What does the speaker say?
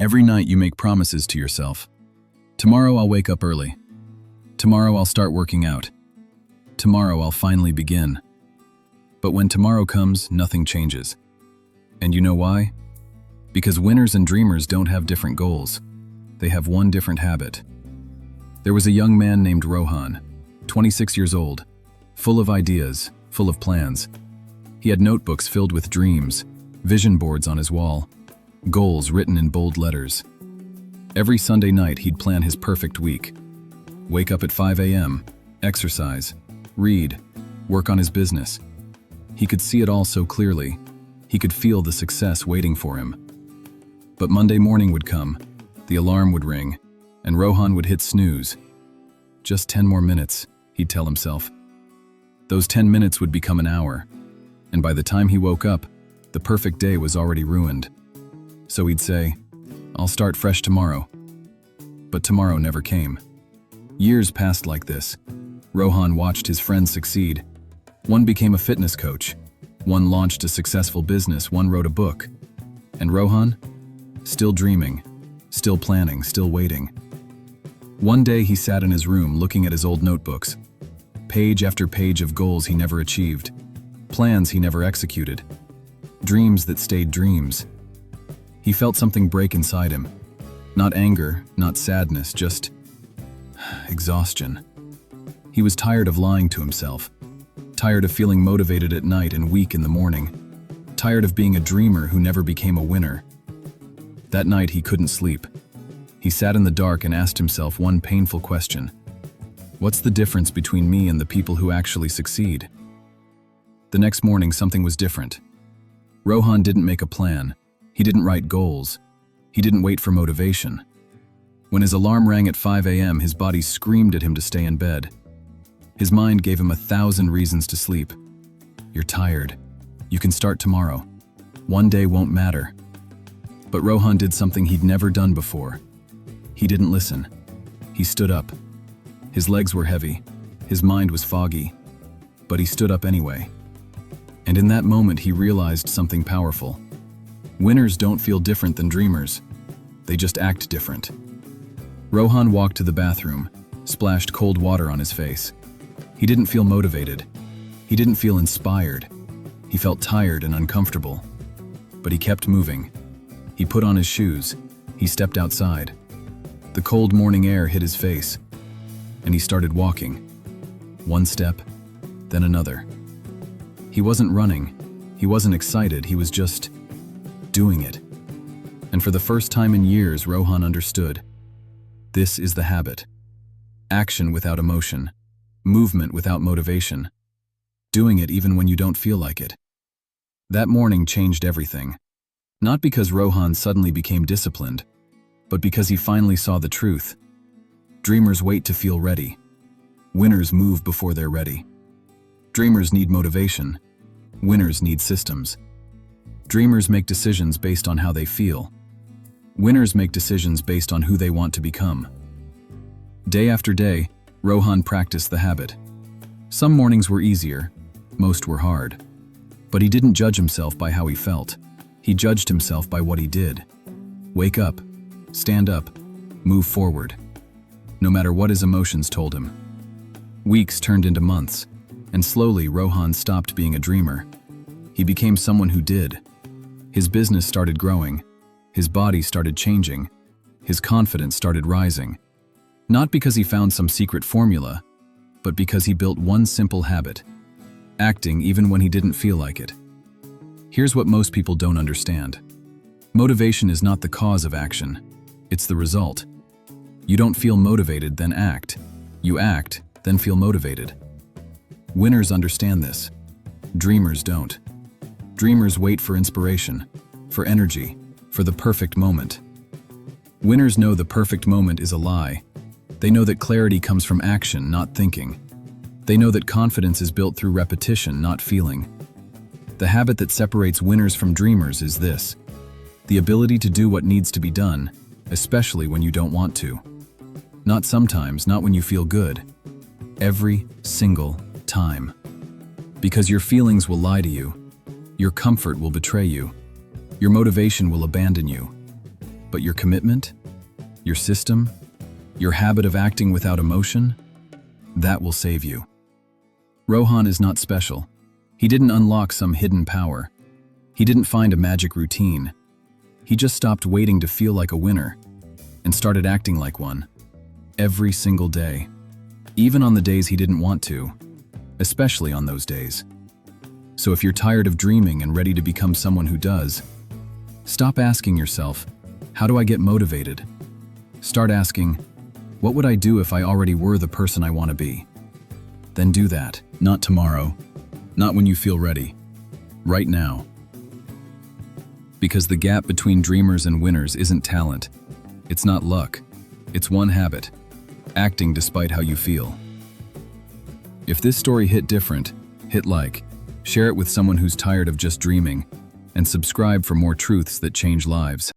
Every night you make promises to yourself. Tomorrow I'll wake up early. Tomorrow I'll start working out. Tomorrow I'll finally begin. But when tomorrow comes, nothing changes. And you know why? Because winners and dreamers don't have different goals. They have one different habit. There was a young man named Rohan, 26 years old, full of ideas, full of plans. He had notebooks filled with dreams, vision boards on his wall, goals written in bold letters. Every Sunday night he'd plan his perfect week. Wake up at 5 a.m., exercise, read, work on his business. He could see it all so clearly. He could feel the success waiting for him. But Monday morning would come, the alarm would ring, and Rohan would hit snooze. Just 10 more minutes, he'd tell himself. Those 10 minutes would become an hour, and by the time he woke up, the perfect day was already ruined. So he'd say, "I'll start fresh tomorrow." But tomorrow never came. Years passed like this. Rohan watched his friends succeed. One became a fitness coach. One launched a successful business. One wrote a book. And Rohan? Still dreaming, still planning, still waiting. One day he sat in his room looking at his old notebooks. Page after page of goals he never achieved. Plans he never executed. Dreams that stayed dreams. He felt something break inside him. Not anger, not sadness, just exhaustion. He was tired of lying to himself. Tired of feeling motivated at night and weak in the morning. Tired of being a dreamer who never became a winner. That night he couldn't sleep. He sat in the dark and asked himself one painful question. What's the difference between me and the people who actually succeed? The next morning something was different. Rohan didn't make a plan. He didn't write goals. He didn't wait for motivation. When his alarm rang at 5 a.m., his body screamed at him to stay in bed. His mind gave him 1,000 reasons to sleep. You're tired. You can start tomorrow. One day won't matter. But Rohan did something he'd never done before. He didn't listen. He stood up. His legs were heavy. His mind was foggy. But he stood up anyway. And in that moment he realized something powerful. Winners don't feel different than dreamers. They just act different. Rohan walked to the bathroom, splashed cold water on his face. He didn't feel motivated. He didn't feel inspired. He felt tired and uncomfortable. But he kept moving. He put on his shoes. He stepped outside. The cold morning air hit his face, and he started walking. One step, then another. He wasn't running. He wasn't excited. He was just doing it. And for the first time in years, Rohan understood. This is the habit. Action without emotion. Movement without motivation. Doing it even when you don't feel like it. That morning changed everything. Not because Rohan suddenly became disciplined, but because he finally saw the truth. Dreamers wait to feel ready. Winners move before they're ready. Dreamers need motivation. Winners need systems. Dreamers make decisions based on how they feel. Winners make decisions based on who they want to become. Day after day, Rohan practiced the habit. Some mornings were easier, most were hard. But he didn't judge himself by how he felt. He judged himself by what he did. Wake up, stand up, move forward. No matter what his emotions told him. Weeks turned into months, and slowly Rohan stopped being a dreamer. He became someone who did. His business started growing. His body started changing. His confidence started rising. Not because he found some secret formula, but because he built one simple habit. Acting even when he didn't feel like it. Here's what most people don't understand. Motivation is not the cause of action. It's the result. You don't feel motivated, then act. You act, then feel motivated. Winners understand this. Dreamers don't. Dreamers wait for inspiration, for energy, for the perfect moment. Winners know the perfect moment is a lie. They know that clarity comes from action, not thinking. They know that confidence is built through repetition, not feeling. The habit that separates winners from dreamers is this: the ability to do what needs to be done, especially when you don't want to. Not sometimes, not when you feel good. Every single time. Because your feelings will lie to you. Your comfort will betray you. Your motivation will abandon you. But your commitment, your system, your habit of acting without emotion, that will save you. Rohan is not special. He didn't unlock some hidden power. He didn't find a magic routine. He just stopped waiting to feel like a winner and started acting like one. Every single day. Even on the days he didn't want to. Especially on those days. So if you're tired of dreaming and ready to become someone who does, stop asking yourself, how do I get motivated? Start asking, what would I do if I already were the person I want to be? Then do that. Not tomorrow. Not when you feel ready. Right now. Because the gap between dreamers and winners isn't talent. It's not luck. It's one habit. Acting despite how you feel. If this story hit different, hit like, share it with someone who's tired of just dreaming, and subscribe for more truths that change lives.